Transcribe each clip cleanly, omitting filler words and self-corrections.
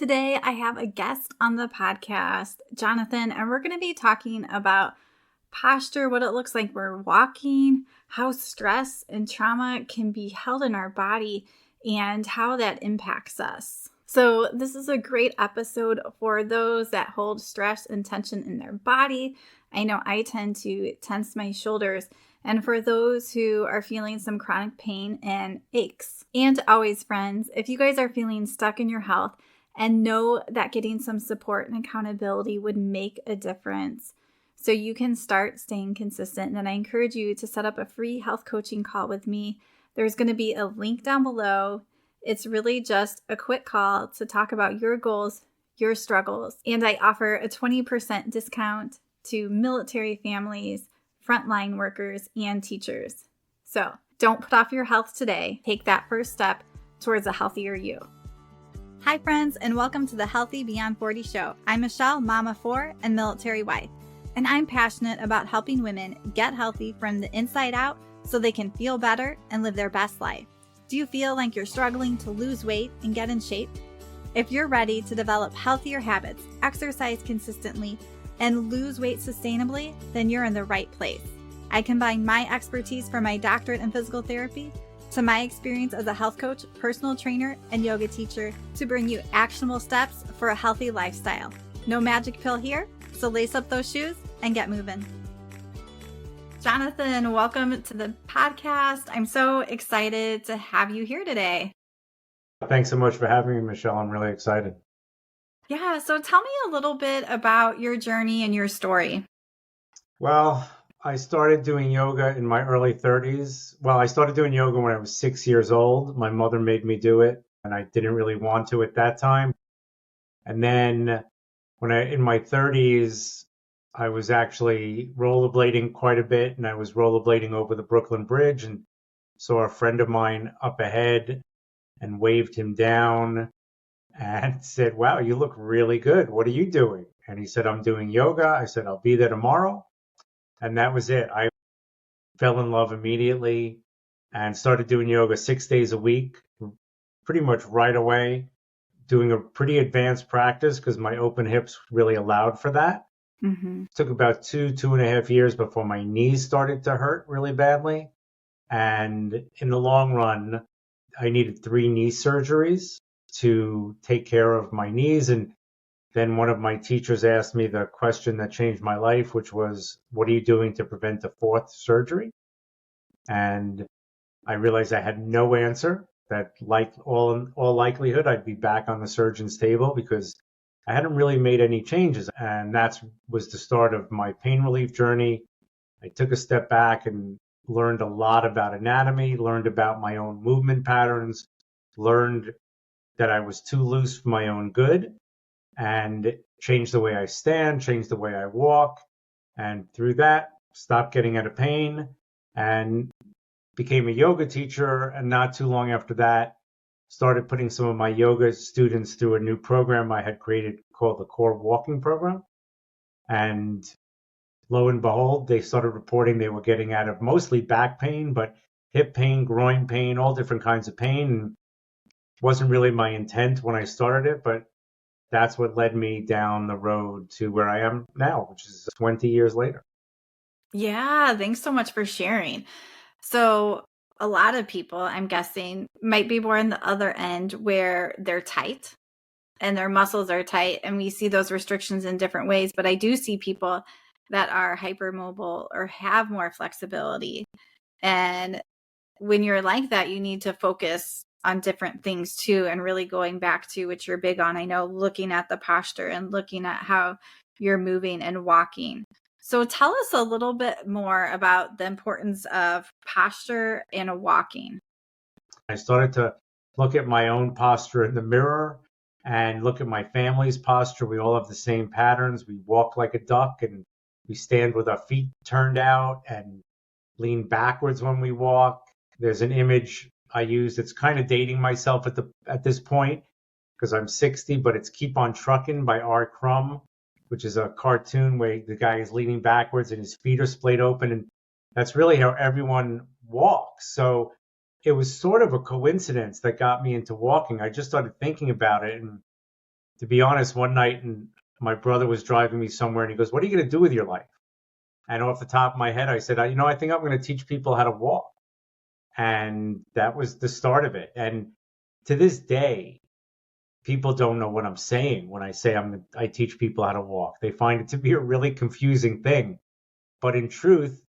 Today, I have a guest on the podcast, Jonathan, and we're going to be talking about posture, what it looks like we're walking, how stress and trauma can be held in our body, and how that impacts us. So this is a great episode for those that hold stress and tension in their body. I know I tend to tense my shoulders. And for those who are feeling some chronic pain and aches. And always, friends, if you guys are feeling stuck in your health and know that getting some support and accountability would make a difference, so you can start staying consistent. And I encourage you to set up a free health coaching call with me. There's going to be a link down below. It's really just a quick call to talk about your goals, your struggles. And I offer a 20% discount to military families, frontline workers, and teachers. So don't put off your health today. Take that first step towards a healthier you. Hi, friends, and welcome to the Healthy Beyond 40 show. I'm Michele, mama 4 and military wife, and I'm passionate about helping women get healthy from the inside out so they can feel better and live their best life. Do you feel like you're struggling to lose weight and get in shape? If you're ready to develop healthier habits, exercise consistently, and lose weight sustainably, then you're in the right place. I combine my expertise from my doctorate in physical therapy to my experience as a health coach, personal trainer, and yoga teacher to bring you actionable steps for a healthy lifestyle. No magic pill here, so lace up those shoes and get moving. Jonathan, welcome to the podcast. I'm so excited to have you here today. Thanks so much for having me, Michele. I'm really excited. Yeah, so tell me a little bit about your journey and your story. Well, I started doing yoga in my early 30s. Well, I started doing yoga when I was 6 years old. My mother made me do it, and I didn't really want to at that time. And then in my 30s, I was actually rollerblading quite a bit, and I was rollerblading over the Brooklyn Bridge and saw a friend of mine up ahead and waved him down and said, "Wow, you look really good. What are you doing?" And he said, "I'm doing yoga." I said, "I'll be there tomorrow." And that was it. I fell in love immediately and started doing yoga 6 days a week, pretty much right away, doing a pretty advanced practice because my open hips really allowed for that. Mm-hmm. It took about 2.5 years before my knees started to hurt really badly. And in the long run, I needed 3 knee surgeries to take care of my knees. And then one of my teachers asked me the question that changed my life, which was, "What are you doing to prevent a 4th surgery?" And I realized I had no answer, that like all likelihood, I'd be back on the surgeon's table because I hadn't really made any changes. And that was the start of my pain relief journey. I took a step back and learned a lot about anatomy, learned about my own movement patterns, learned that I was too loose for my own good, and changed the way I stand, changed the way I walk. And through that, stopped getting out of pain and became a yoga teacher. And not too long after that, started putting some of my yoga students through a new program I had created called the Core Walking Program. And lo and behold, they started reporting they were getting out of mostly back pain, but hip pain, groin pain, all different kinds of pain. And it wasn't really my intent when I started it, but that's what led me down the road to where I am now, which is 20 years later. Yeah, thanks so much for sharing. So a lot of people, I'm guessing, might be more on the other end where they're tight and their muscles are tight, and we see those restrictions in different ways. But I do see people that are hypermobile or have more flexibility. And when you're like that, you need to focus on different things too, and really going back to what you're big on. I know, looking at the posture and looking at how you're moving and walking. So tell us a little bit more about the importance of posture and walking. I started to look at my own posture in the mirror and look at my family's posture. We all have the same patterns. We walk like a duck and we stand with our feet turned out and lean backwards when we walk. There's an image I use that's kind of dating myself at this point because I'm 60, but it's Keep on Truckin' by R. Crumb, which is a cartoon where the guy is leaning backwards and his feet are splayed open. And that's really how everyone walks. So it was sort of a coincidence that got me into walking. I just started thinking about it. And to be honest, one night and my brother was driving me somewhere and he goes, "What are you going to do with your life?" And off the top of my head, I said, I think I'm going to teach people how to walk." And that was the start of it. And to this day, people don't know what I'm saying when I say I teach people how to walk. They find it to be a really confusing thing. But in truth,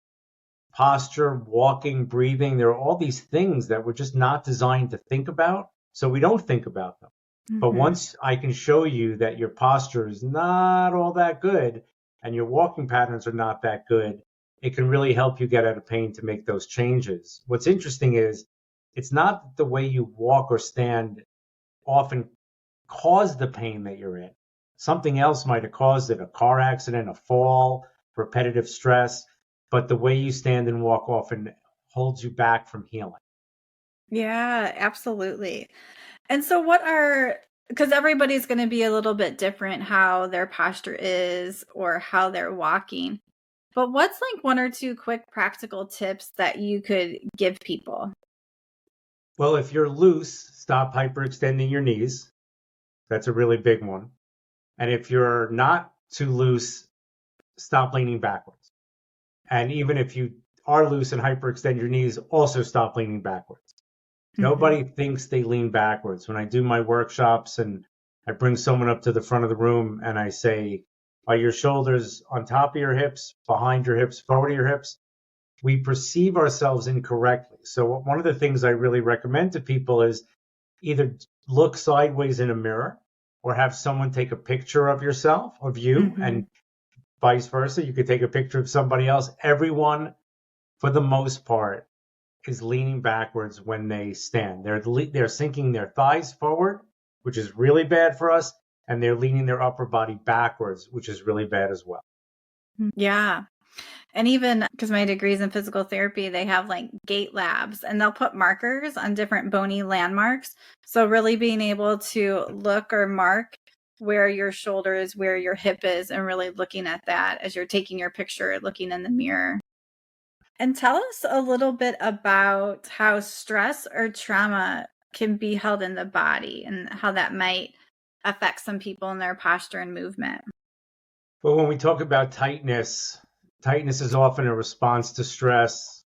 posture, walking, breathing, there are all these things that we're just not designed to think about. So we don't think about them. But Mm-hmm. once I can show you that your posture is not all that good and your walking patterns are not that good, it can really help you get out of pain to make those changes. What's interesting is it's not the way you walk or stand often cause the pain that you're in. Something else might have caused it, a car accident, a fall, repetitive stress, but the way you stand and walk often holds you back from healing. Yeah, absolutely. And so because everybody's going to be a little bit different how their posture is or how they're walking. But what's like one or two quick practical tips that you could give people? Well, if you're loose, stop hyperextending your knees. That's a really big one. And if you're not too loose, stop leaning backwards. And even if you are loose and hyperextend your knees, also stop leaning backwards. Mm-hmm. Nobody thinks they lean backwards. When I do my workshops and I bring someone up to the front of the room and I say, "Are your shoulders on top of your hips, behind your hips, forward of your hips?" We perceive ourselves incorrectly. So one of the things I really recommend to people is either look sideways in a mirror or have someone take a picture of yourself, of you, Mm-hmm. and vice versa. You could take a picture of somebody else. Everyone, for the most part, is leaning backwards when they stand. They're sinking their thighs forward, which is really bad for us, and they're leaning their upper body backwards, which is really bad as well. Yeah. And even because my degree's in physical therapy, they have like gait labs and they'll put markers on different bony landmarks. So really being able to look or mark where your shoulder is, where your hip is, and really looking at that as you're taking your picture, looking in the mirror. And tell us a little bit about how stress or trauma can be held in the body and how that might affect some people in their posture and movement. But when we talk about tightness is often a response to stress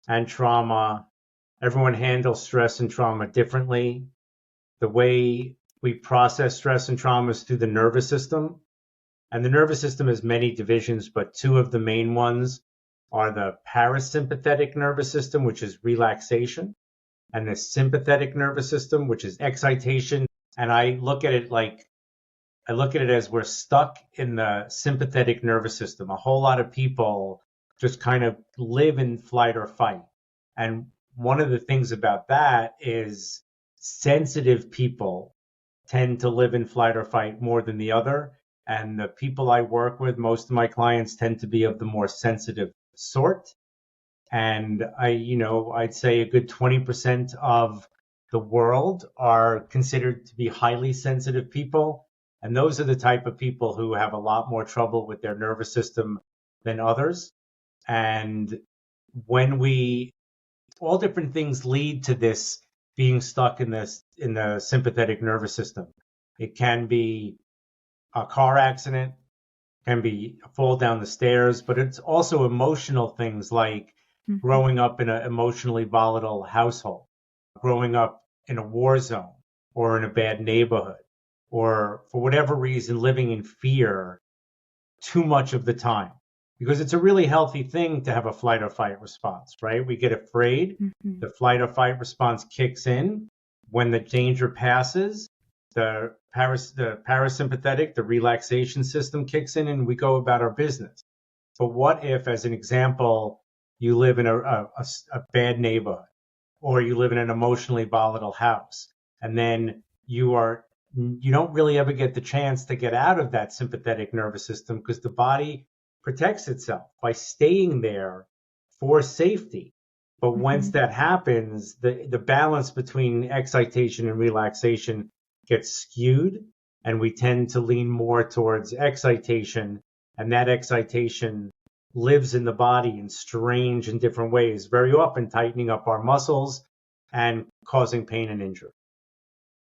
and trauma. Everyone handles stress and trauma differently. The way we process stress and trauma is through the nervous system. And the nervous system has many divisions, but two of the main ones are the parasympathetic nervous system, which is relaxation, and the sympathetic nervous system, which is excitation. And I look at it as we're stuck in the sympathetic nervous system. A whole lot of people just kind of live in flight or fight. And one of the things about that is sensitive people tend to live in flight or fight more than the other. And the people I work with, most of my clients tend to be of the more sensitive sort. And I'd say a good 20% of the world are considered to be highly sensitive people. And those are the type of people who have a lot more trouble with their nervous system than others. And when all different things lead to this being stuck in the sympathetic nervous system. It can be a car accident, can be a fall down the stairs, but it's also emotional things like Mhm. growing up in an emotionally volatile household, growing up in a war zone or in a bad neighborhood, or for whatever reason, living in fear too much of the time. Because it's a really healthy thing to have a flight or fight response, right? We get afraid, Mhm. the flight or fight response kicks in. When the danger passes, the parasympathetic, the relaxation system kicks in, and we go about our business. But what if, as an example, you live in a bad neighborhood or you live in an emotionally volatile house and then you don't really ever get the chance to get out of that sympathetic nervous system because the body protects itself by staying there for safety. But once Mhm. that happens, the balance between excitation and relaxation gets skewed, and we tend to lean more towards excitation. And that excitation lives in the body in strange and different ways, very often tightening up our muscles and causing pain and injury.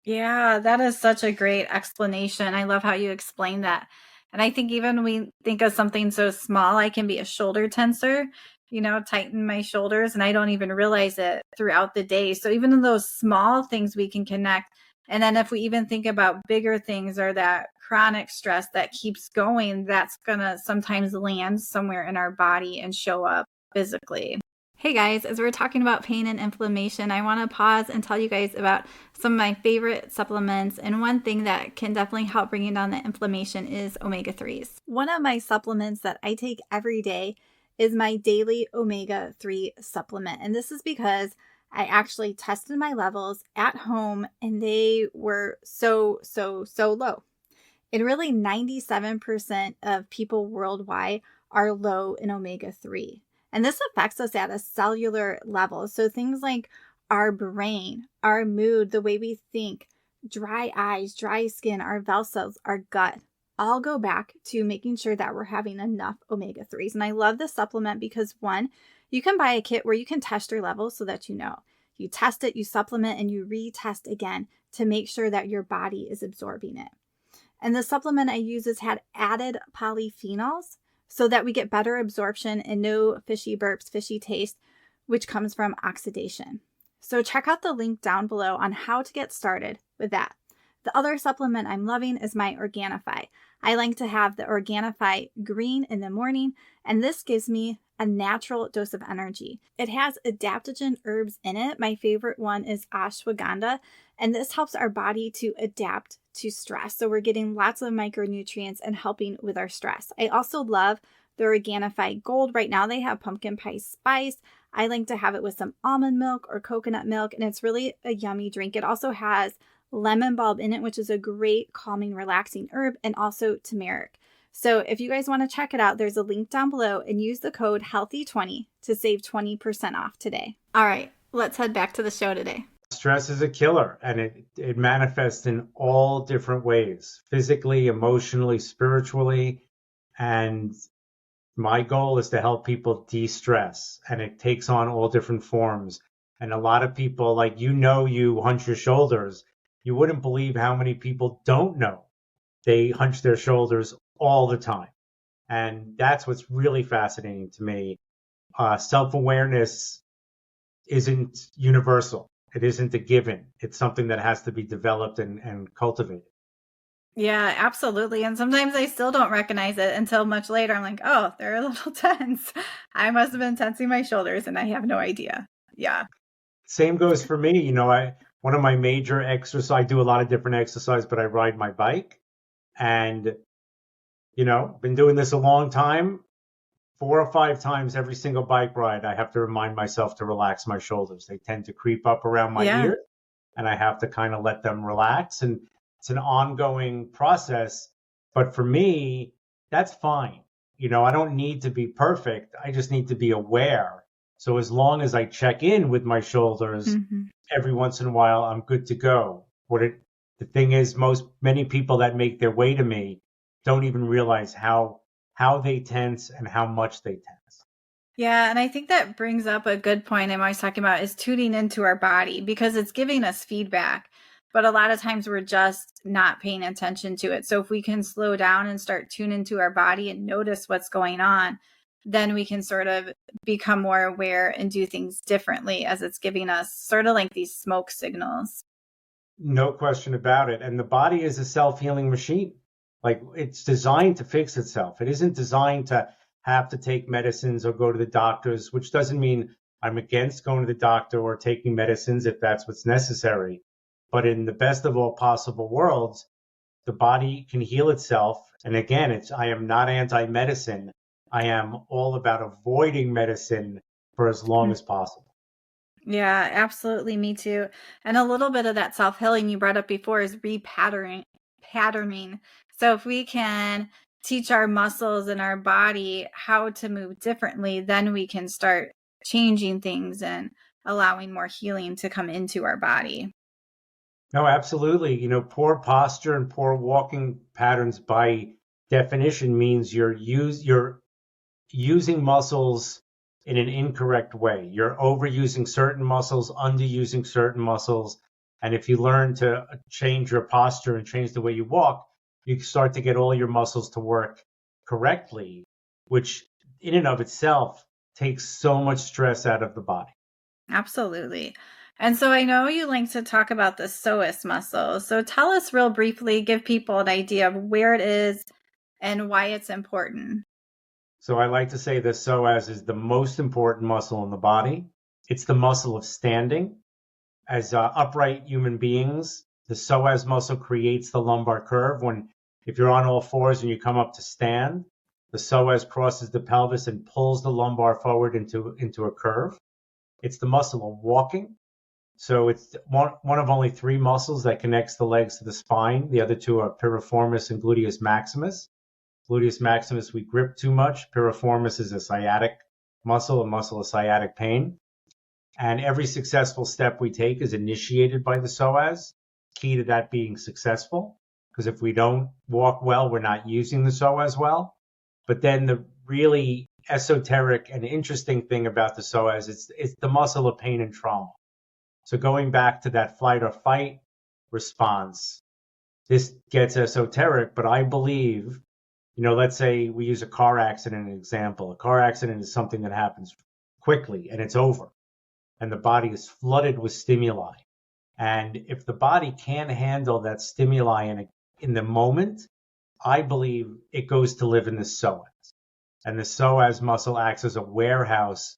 Yeah, that is such a great explanation. I love how you explain that. And I think even when we think of something so small, I can be a shoulder tensor, tighten my shoulders, and I don't even realize it throughout the day. So even in those small things, we can connect. And then if we even think about bigger things or that chronic stress that keeps going, that's going to sometimes land somewhere in our body and show up physically. Hey guys, as we're talking about pain and inflammation, I want to pause and tell you guys about some of my favorite supplements. And one thing that can definitely help bringing down the inflammation is omega 3s. One of my supplements that I take every day is my daily omega 3 supplement. And this is because I actually tested my levels at home and they were so low. And really, 97% of people worldwide are low in omega 3. And this affects us at a cellular level. So things like our brain, our mood, the way we think, dry eyes, dry skin, our bowel cells, our gut, all go back to making sure that we're having enough omega 3s. And I love this supplement because one, you can buy a kit where you can test your levels so that you know. You test it, you supplement, and you retest again to make sure that your body is absorbing it. And the supplement I use has had added polyphenols so that we get better absorption and no fishy burps, fishy taste, which comes from oxidation. So check out the link down below on how to get started with that. The other supplement I'm loving is my Organifi. I like to have the Organifi green in the morning, and this gives me a natural dose of energy. It has adaptogen herbs in it. My favorite one is ashwagandha, and this helps our body to adapt to stress. So we're getting lots of micronutrients and helping with our stress. I also love the Organifi Gold. Right now they have pumpkin pie spice. I like to have it with some almond milk or coconut milk, and it's really a yummy drink. It also has lemon bulb in it, which is a great calming, relaxing herb, and also turmeric. So if you guys want to check it out, there's a link down below and use the code HEALTHY20 to save 20% off today. All right, let's head back to the show today. Stress is a killer, and it manifests in all different ways, physically, emotionally, spiritually. And my goal is to help people de-stress, and it takes on all different forms. And a lot of people, like, you hunch your shoulders. You wouldn't believe how many people don't know they hunch their shoulders all the time. And that's what's really fascinating to me. Self-awareness isn't universal. It isn't a given. It's something that has to be developed and cultivated. Yeah, absolutely. And sometimes I still don't recognize it until much later. I'm like, oh, they're a little tense. I must have been tensing my shoulders and I have no idea. Yeah. Same goes for me. One of my major exercises, I do a lot of different exercise, but I ride my bike. And, been doing this a long time. 4 or 5 times every single bike ride, I have to remind myself to relax my shoulders. They tend to creep up around my ears, and I have to kind of let them relax. And it's an ongoing process. But for me, that's fine. I don't need to be perfect. I just need to be aware. So as long as I check in with my shoulders every once in a while, I'm good to go. The thing is, many people that make their way to me don't even realize how they tense and how much they tense. Yeah, and I think that brings up a good point I'm always talking about is tuning into our body because it's giving us feedback. But a lot of times we're just not paying attention to it. So if we can slow down and start tuning into our body and notice what's going on, then we can sort of become more aware and do things differently as it's giving us sort of like these smoke signals. No question about it. And the body is a self-healing machine. Like, it's designed to fix itself. It isn't designed to have to take medicines or go to the doctors, which doesn't mean I'm against going to the doctor or taking medicines if that's what's necessary. But in the best of all possible worlds, the body can heal itself. And again, I am not anti-medicine. I am all about avoiding medicine for as long as possible. Yeah, absolutely. Me too. And a little bit of that self-healing you brought up before is patterning. So if we can teach our muscles and our body how to move differently, then we can start changing things and allowing more healing to come into our body. No, absolutely. Poor posture and poor walking patterns by definition means you're using muscles in an incorrect way. You're overusing certain muscles, underusing certain muscles. And if you learn to change your posture and change the way you walk, you start to get all your muscles to work correctly, which in and of itself takes so much stress out of the body. Absolutely. And so I know you like to talk about the psoas muscle. So tell us real briefly, give people an idea of where it is and why it's important. So I like to say the psoas is the most important muscle in the body. It's the muscle of standing. As upright human beings, the psoas muscle creates the lumbar curve. If you're on all fours and you come up to stand, the psoas crosses the pelvis and pulls the lumbar forward into a curve. It's the muscle of walking. So it's one of only three muscles that connects the legs to the spine. The other two are piriformis and gluteus maximus. Gluteus maximus, we grip too much. Piriformis is a sciatic muscle, a muscle of sciatic pain. And every successful step we take is initiated by the psoas. Key to that being successful, because if we don't walk well, we're not using the psoas well. But then the really esoteric and interesting thing about the psoas is it's the muscle of pain and trauma. So going back to that flight or fight response, this gets esoteric, but I believe, let's say we use a car accident as an example. A car accident is something that happens quickly and it's over, and the body is flooded with stimuli. And if the body can't handle that stimuli in the moment, I believe it goes to live in the psoas. And the psoas muscle acts as a warehouse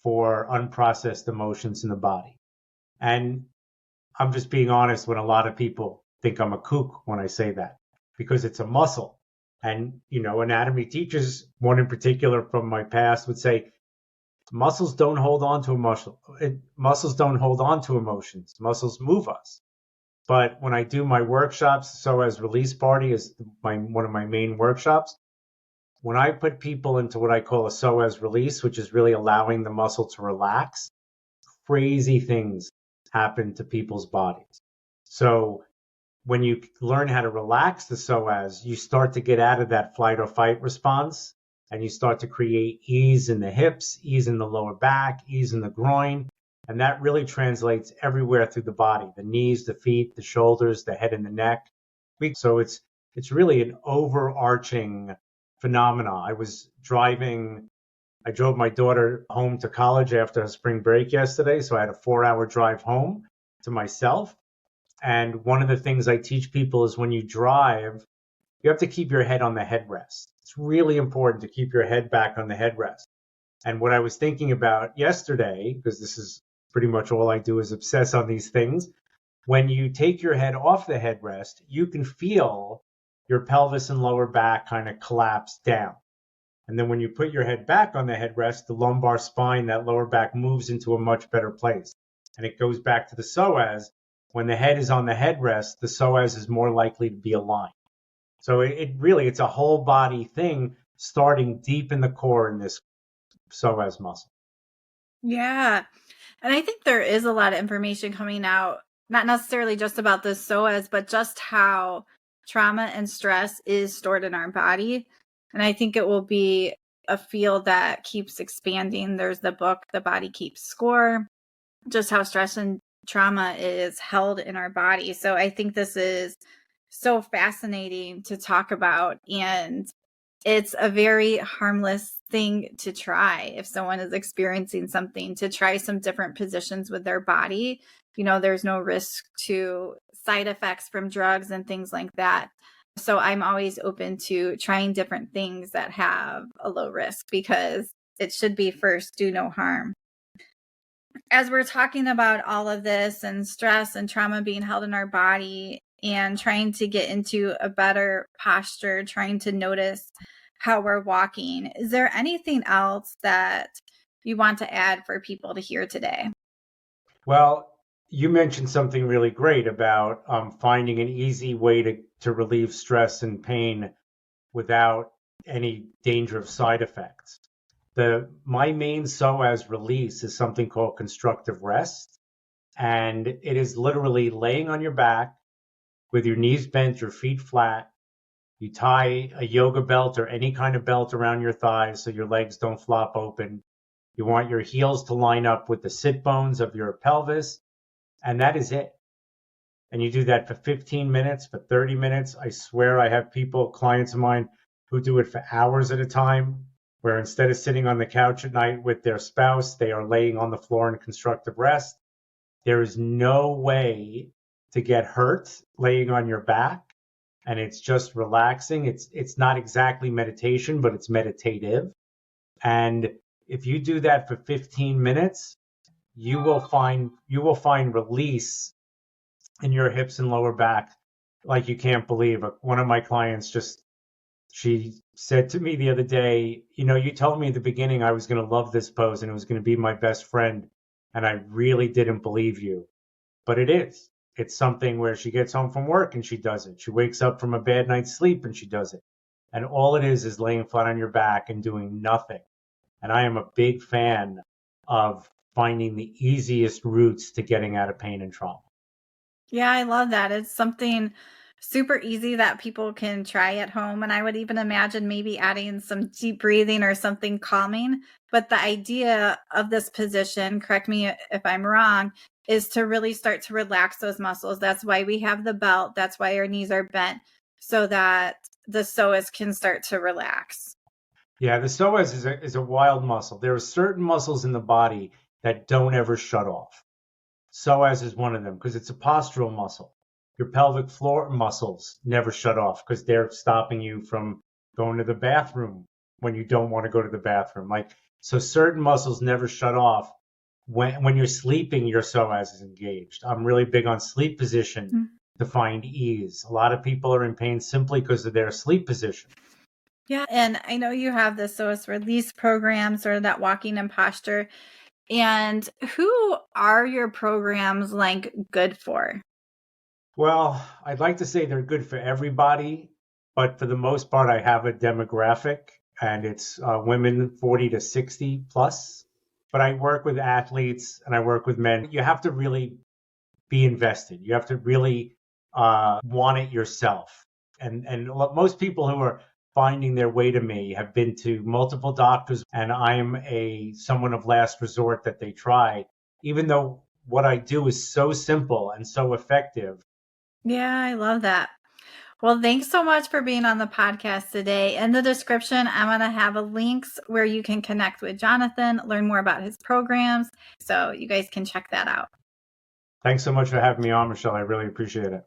for unprocessed emotions in the body. And I'm just being honest when a lot of people think I'm a kook when I say that, because it's a muscle. And, anatomy teachers, one in particular from my past, would say, muscles don't hold on to muscles don't hold on to emotions. Muscles move us. But when I do my workshops, psoas release party is one of my main workshops. When I put people into what I call a psoas release, which is really allowing the muscle to relax, crazy things happen to people's bodies. So when you learn how to relax the psoas, you start to get out of that flight or fight response, and you start to create ease in the hips, ease in the lower back, ease in the groin. And that really translates everywhere through the body, the knees, the feet, the shoulders, the head and the neck. So it's really an overarching phenomena. I drove my daughter home to college after a spring break yesterday. So I had a 4-hour drive home to myself. And one of the things I teach people is when you drive, you have to keep your head on the headrest. It's really important to keep your head back on the headrest. And what I was thinking about yesterday, because this is pretty much all I do is obsess on these things, when you take your head off the headrest, you can feel your pelvis and lower back kind of collapse down. And then when you put your head back on the headrest, the lumbar spine, that lower back moves into a much better place. And it goes back to the psoas. When the head is on the headrest, the psoas is more likely to be aligned. So it's a whole body thing starting deep in the core in this psoas muscle. Yeah. And I think there is a lot of information coming out, not necessarily just about the psoas, but just how trauma and stress is stored in our body. And I think it will be a field that keeps expanding. There's the book, The Body Keeps Score, just how stress and trauma is held in our body. So I think this is so fascinating to talk about. And it's a very harmless thing to try if someone is experiencing something, to try some different positions with their body. There's no risk to side effects from drugs and things like that. So I'm always open to trying different things that have a low risk, because it should be first do no harm. As we're talking about all of this and stress and trauma being held in our body and trying to get into a better posture, trying to notice how we're walking, is there anything else that you want to add for people to hear today? Well, you mentioned something really great about finding an easy way to relieve stress and pain without any danger of side effects. My main psoas release is something called constructive rest. And it is literally laying on your back with your knees bent, your feet flat. You tie a yoga belt or any kind of belt around your thighs so your legs don't flop open. You want your heels to line up with the sit bones of your pelvis. And that is it. and you do that for 15 minutes, for 30 minutes, I swear I have clients of mine, who do it for hours at a time, where instead of sitting on the couch at night with their spouse, they are laying on the floor in constructive rest. There is no way to get hurt laying on your back, and it's just relaxing. It's not exactly meditation, but it's meditative. And if you do that for 15 minutes, you will find release in your hips and lower back like you can't believe. One of my clients she said to me the other day, you told me at the beginning I was going to love this pose and it was going to be my best friend, and I really didn't believe you. But it is. It's something where she gets home from work and she does it. She wakes up from a bad night's sleep and she does it. And all it is laying flat on your back and doing nothing. And I am a big fan of finding the easiest routes to getting out of pain and trauma. Yeah, I love that. It's something super easy that people can try at home. And I would even imagine maybe adding some deep breathing or something calming. But the idea of this position, correct me if I'm wrong, is to really start to relax those muscles. That's why we have the belt. That's why our knees are bent, so that the psoas can start to relax. Yeah, the psoas is a wild muscle. There are certain muscles in the body that don't ever shut off. Psoas is one of them because it's a postural muscle. Your pelvic floor muscles never shut off because they're stopping you from going to the bathroom when you don't want to go to the bathroom. So certain muscles never shut off. When you're sleeping, your psoas is engaged. I'm really big on sleep position to find ease. A lot of people are in pain simply because of their sleep position. Yeah, and I know you have the psoas release programs or that walking and posture. And who are your programs good for? Well, I'd like to say they're good for everybody, but for the most part, I have a demographic, and it's women 40 to 60 plus. But I work with athletes and I work with men. You have to really be invested. You have to really want it yourself. And most people who are finding their way to me have been to multiple doctors, and I'm someone of last resort that they try, even though what I do is so simple and so effective. Yeah, I love that. Well, thanks so much for being on the podcast today. In the description, I'm going to have links where you can connect with Jonathan, learn more about his programs, so you guys can check that out. Thanks so much for having me on, Michele. I really appreciate it.